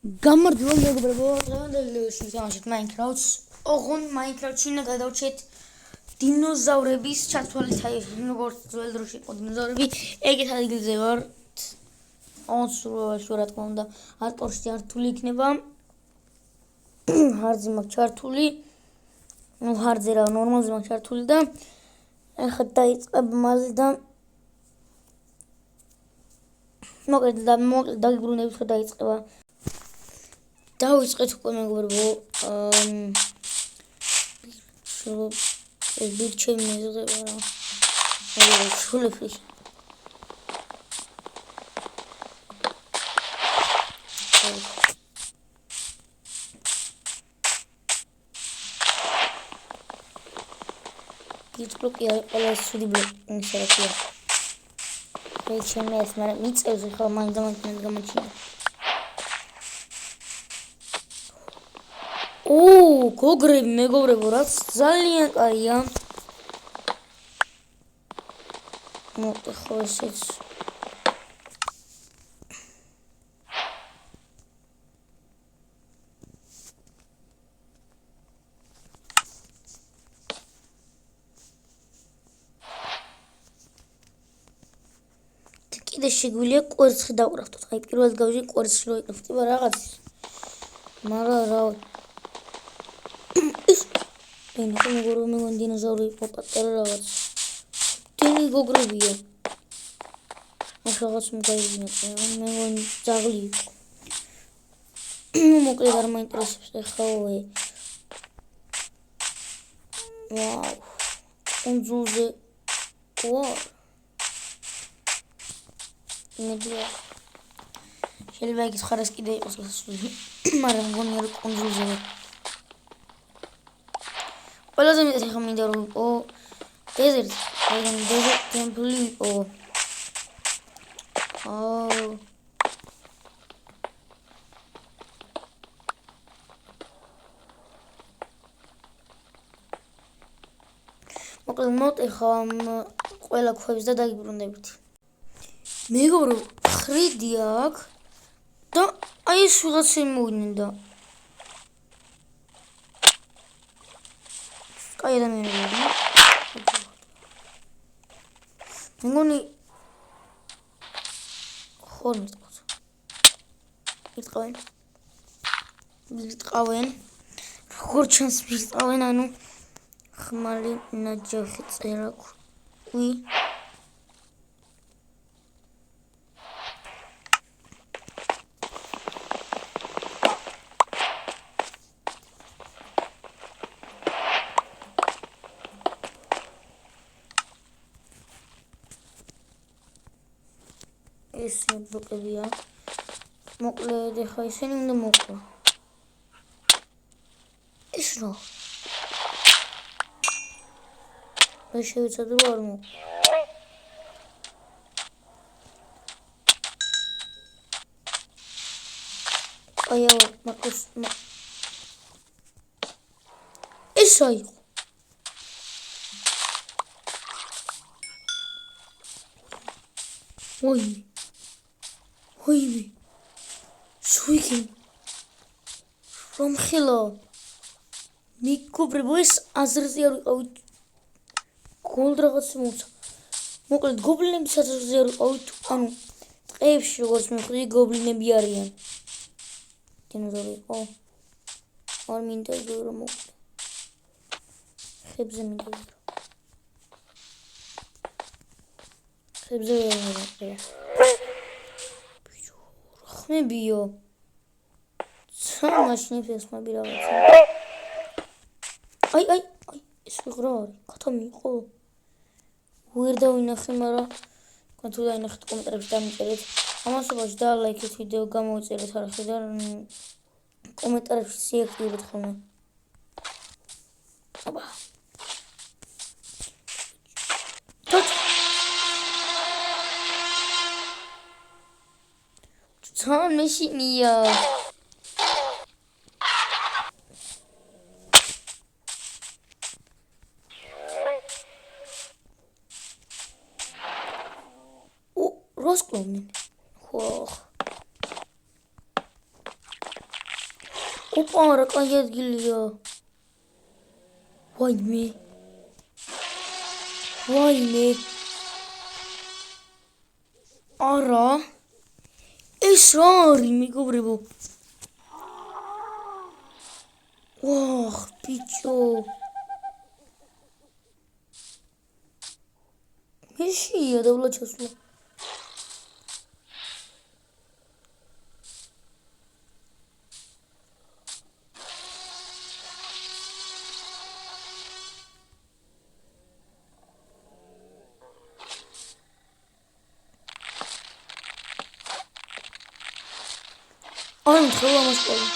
გამარჯობა მეგობრებო, დღევანდელი თამაშით Minecraft-ს. ოღონდ Minecraft-ში უნდა გადავჭეთ დინოზავრების ჩათვალით, აი როგორც ძველ დროში იყო დინოზავრები, ეგეთ ადგილზე ვართ. ონსურვაში რა თქმა უნდა, ატყორში ჩართული იქნება. ჰარძი მაქვს ჩართული. ნუ ჰარძი რა, ნორმალზე მაქვს ჩართული და ახლა დაიწყებ მალე და მოკლედ დაგიბრუნდებით, რომ დაიწყება. დავიწყეთ უკვე მეგობრებო. ბირჩები მეზღება რა. შულები. ის ბლოკი არის ყველა სუდი ბლოკი, ისე რა ქვია. ჩემს მაგრამ მიწევს ხო მაინც გამოჩინა. გოგრები მეგობრებო, რაც ძალიან კაია. მოკე ხო ესეც. კიდე შეგვიძლია კვერცხი დავკრაფტოთ. აი პირველად გავიჟე კვერცხი რო იყრიფტება რაღაც. მაგრამ რა ენქო მეგობრებო, მე დინოზავრი იყო პატარა რაღაც. დიდი გოგრებია. ახლა რაღაც მგაიგინე, მე ძაღლი იყო. მოკლედ არ მაინტერესებს ახლა ვაუ. კუნძულზე ვარ. მედია. შეიძლება ის ხარეს კიდე იყოს გასული. მაგრამ მგონია რომ კუნძულზე ვარ. ყველაზე მეტად ხომ მინდა რომ იყო დეზერტი, მაგრამ დეზერტ ტემპლი იყო. მოკლედ მოტეხა ყველა ქვებს და დაგიბრუნდებით. მეგობრებო, ხრიდი აქ და აი ეს ვიღაცა მოვინდა. კაი ადამიანებია. მეგონი ხორმე თქოს. ვიტყავენ. როგორ ჩანს ვიტყავენ, ანუ ხმალი ნაჯახი წერა ქვი. ეს ბლოკებია. მოკლედ ახლა ისინი უნდა მოკლა. ეს რა? რა შევიცად რომ არ მოკლა. აი მაგას ეს აიყო. ოი სუიკი რომ ხელო მიგობრებო, ეს აზრზე არ ვიყავით. გოლდ რაღაც მოცა. მოკლედ გობლინების აზრზე არ ვიყავით. ანუ ტყეებში როგორც მივხვდი, გობლინები არიან. დინოზავრი იყო. არ მინდა რომ მოკლე. ხებზე მინდა. ხებზე ვერ მოკლე. ხმებიო. მაშინებს ესმები რაღაცა. აი ეს რა არის? კათამი იყო. ვერ დავინახე, მაგრამ თუ დაინახეთ კომენტარებში დამიწერეთ. ამასობაში და ლაიქეთ ვიდეო გამოვიწერეთ არახი და კომენტარებში შეაქტიურეთ ხოლმე. აბა. თან მეშინია. როსკლოვნი. ხო. ოპა რა კაი ადგილია. ვაიმე. არა. ეს რა არის მეგობრებო? ვახ, ბიჭო. მეშია დავლა ჩასვლა. არ მithრევა ამას ყველა.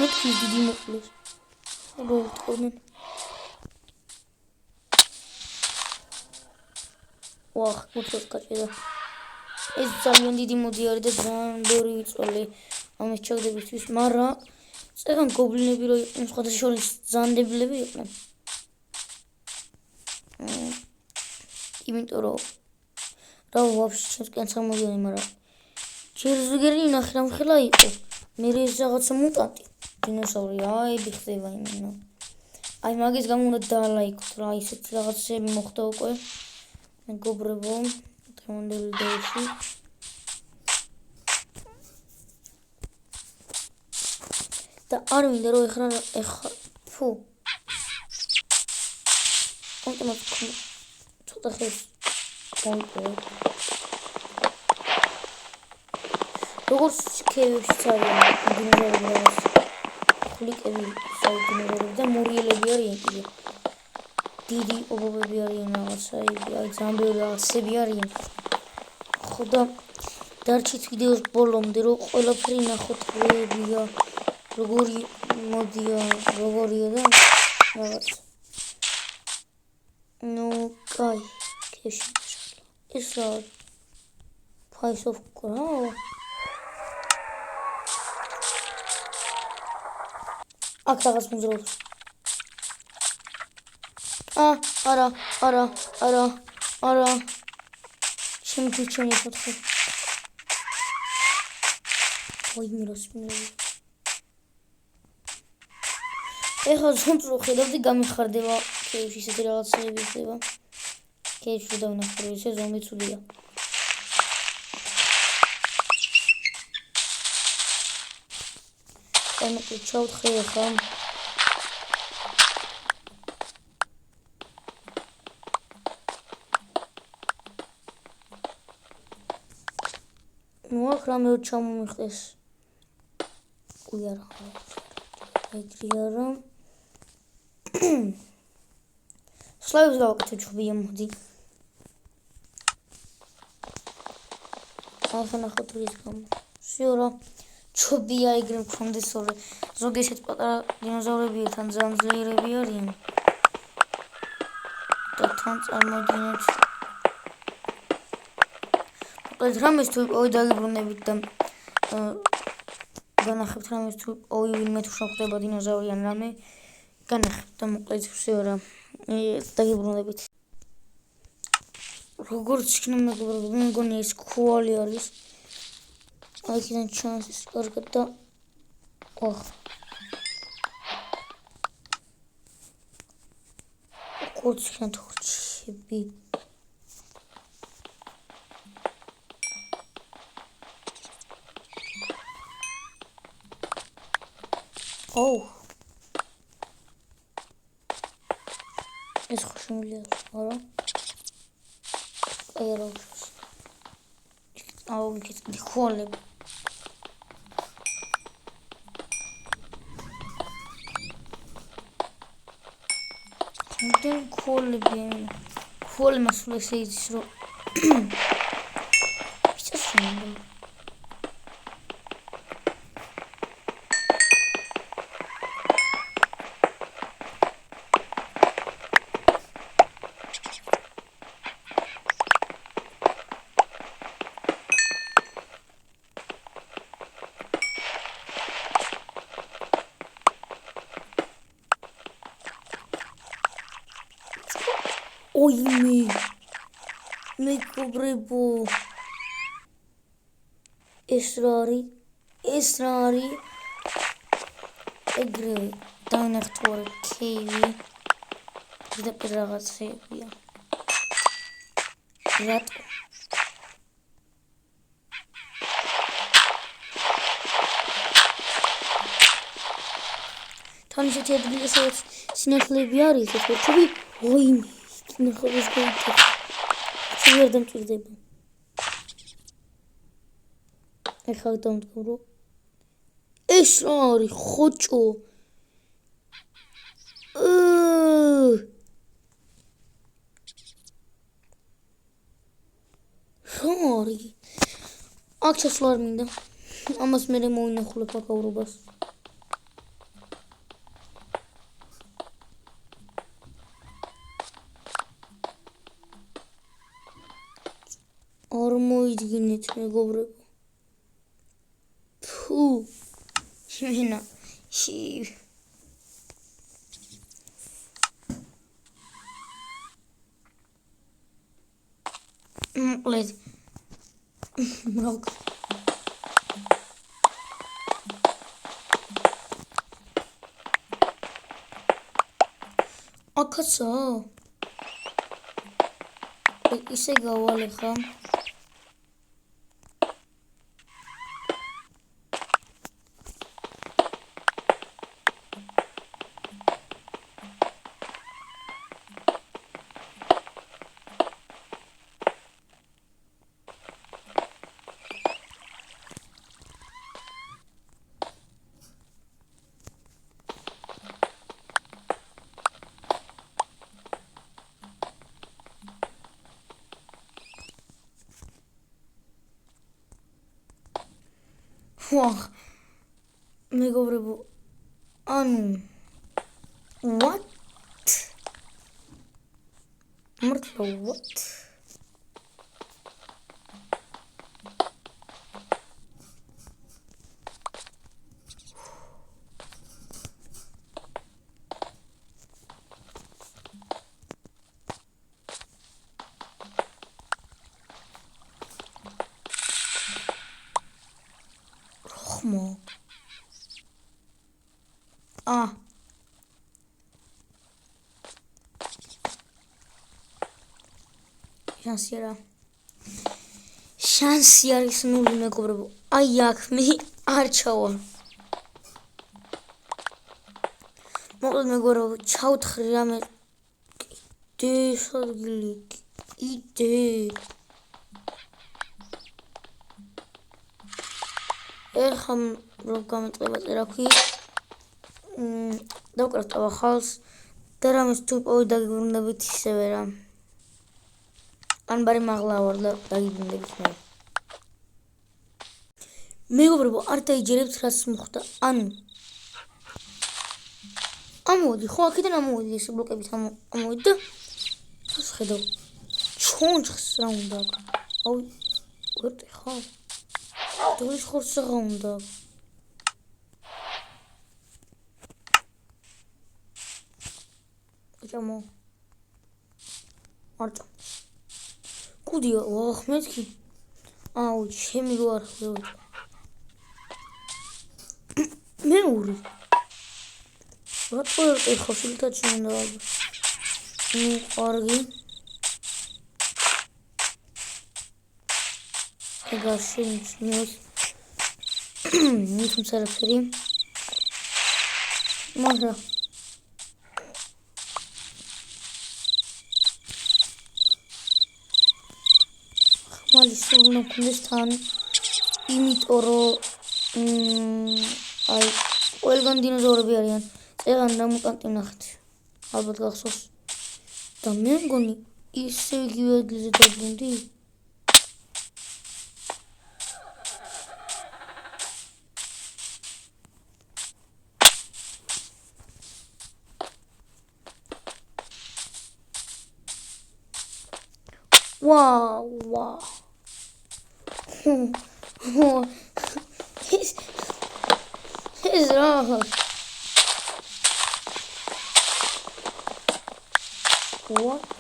მეთქის დიდი მოკლეს. აბა ვთხოვდნენ. ვახ, მოწოს გაჭირდა. ეს ძალიან დიდი მოდი არის და ძალიან ბევრი ვიწოლე ამის ჩაგდებისთვის, მაგრამ წეგან გობლინები რო იყვნენ სხვადასხვა შორის ზანდებლები იყვნენ. იმიტომ რომ რა ვაფშე ჩემსკენ სამოდიანი, მაგრამ ჯერ ზოგიერთი ნახე რამ ხელა იყო. მე ეს რაღაცა მუტანტი დინოზავრი აები ხდება იმენა. აი მაგის გამო უნდა დაალაიქოთ რა ისეთი რაღაცები მოხდა უკვე. მეგობრებო, დღევანდელი დღეში და არ მინდა რომ ეხლა ფუ ავტომატურად ცოტა ხეს მოიპოვე. როგორც ქევებში არიან დინოზავრები რაღაც ხვლიკები საუდინოზავრები და მორიელები არიან კიდე. დიდი ობობები არიან რაღაცაები, აი ძალიან ბევრი რაღაცები არიან. ხო და დარჩით ვიდეოს ბოლომდე რომ ყველაფერი ნახოთ რეებია, როგორი მოდია, როგორია და რაღაც. ნუ კაი, ქევში ეს რა Pies of Crow. აქ რაღაც მძრობს. არა. შემჩუჩენი ფოთხი. ой, მიროსმინები. ეხლა ზონწრო ხედავდი გამიხარდება ქეივში ისეთი რაღაცები ხდება. ქეივში დავნახე რომ ესე ზომი ცუდია. ამიტომ ჩავთხე ახლა. ნუ აქ რამე ჩამომიხდეს. უი არა. ეგრე არა. სლაივს დავაკეთე ჩუბია მოდი. ახლა ნახოთ რის გამო. სიორა ჩუბია ეგრე მქონდეს ორი. ზოგი ესეთ პატარა დინოზავრებია თან ძალიან ძლიერები არიან. და თან წარმოგინეთ. მოკლედ რამეს თუ იპოვე დაგიბრუნებით და განახებთ რამეს თუ იპოვე ვინმე თუ შევხდება დინოზავრი ან რამე განახებთ და მოკლედ ვსეორა დაგიბრუნებით. როგორც იქნება მეგობრებო, მე მგონი ეს ქუალი არის. აქედან ჩანს ის კარგად და ოხ. როგორც იქნება თორჩები. ოუ. ეს ხოშმილია, არა? აი რა უშვს. აუ, იქით ხოლები. მოდენ ხოლები. ხოლი მასულ ესე იცის რომ ისწრაფია. ой, მეგობრებო ეს რა არის ეგრევე დავინახეთ ვარ კეივი პირდაპირ რაღაცებია რატო თან ისეთი ადგილი სადაც სინათლეები არის ერთები ოიმე ნახევრის გაიწევს ვერ დამჭირდება ეხლა დამდგრო ეს რა არის ხოჭო რა არის აქ ჩასვლა არ მინდა ამას მე მოვინახულებ აკავრობას არ მოიდგინეთ მეგობრებო ფუ შენა მოკლედ აკაცა ისე გავალე ხა ვახ მეგობრებო ანუ what მართლა what შანსი არის ნული მეგობრებო აი აქ მე არ ჩავალ მოკლედ მეგობრებო ჩავთხრი რამე კიდე ადგილი კიდე ეხლა რომ გამეწყება წერაქვი დავკრაფტავ ახალს და რამეს თუ დაგიბრუნდებით ისევე რა ან ბარი მაღლა ვარ და დაგიბრუნდებით მე მეგობრებო არ დაიჯერებთ რაც მოხდა ანუ ამოდი ხო აქედან ამოდი ეს ბლოკებით ამოდი და ხას ხედავ ჩონჩხს რა უნდა აუ ვერტე ხო დოლის ხორცს რა უნდა აჭამო არჭა კუდია ვახ მეთქი აუ ჩემი რო არ ხვდები მეური რატო ეხა ფილტაჩი უნდა კარგი ეგა შეიმჩნევს თუმცა რაფერი მაგრამ ხმალი სულ უნდა მქონდეს თან იმიტომ რომ აი ყველგან დინოზავრები არიან წეგან და მუტანტი ნახეთ ალბათ გახსოვს და მე მგონი ისე იგივე ადგილზე დაბრუნდი wow he's wrong what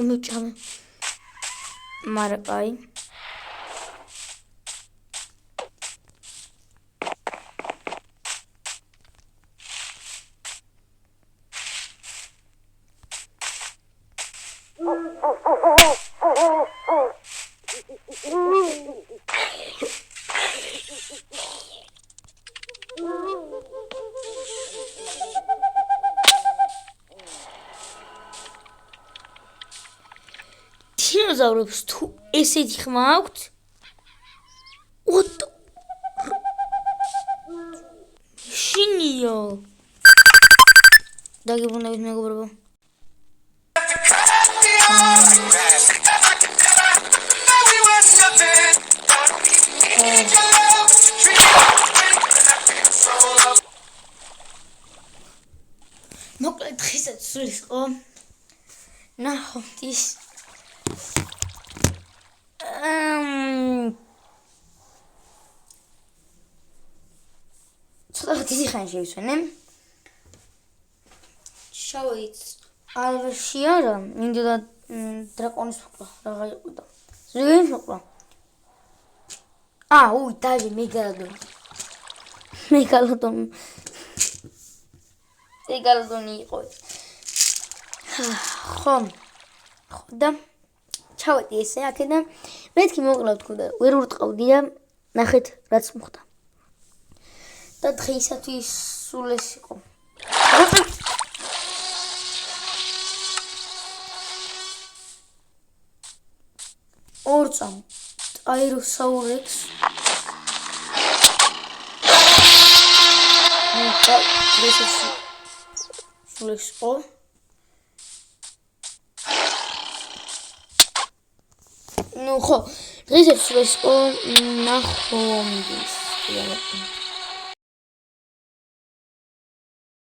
მიჭამე. მარა კაი. დინოზავრებს თუ ესეთი ხმა აქვთ? ოტო. შინიო. დაგიბრუნებით მეგობრებო. მოკლედ დღესაც სulis ყო. ნახოთ ის ცოტა დიდი ხანი შევისვენე. შავით ალვაში არა, მინდოდა დრაკონის ფოყლა რაღა იყიდა. ზრგენის ფოყლა. უი, დაჟე მეგალოდონი იყო. ხო და ჩავედი ესე აქედან მეთქი მოკლა ვთქვა და ვერ ურტყავდია ნახეთ რაც მოხდა და დღეისათვის სულ ეს იყო ორწამ ტაიროსაურექს და დღეისათვის სულ ეს იყო ხო დღესაც ეს ნახომდის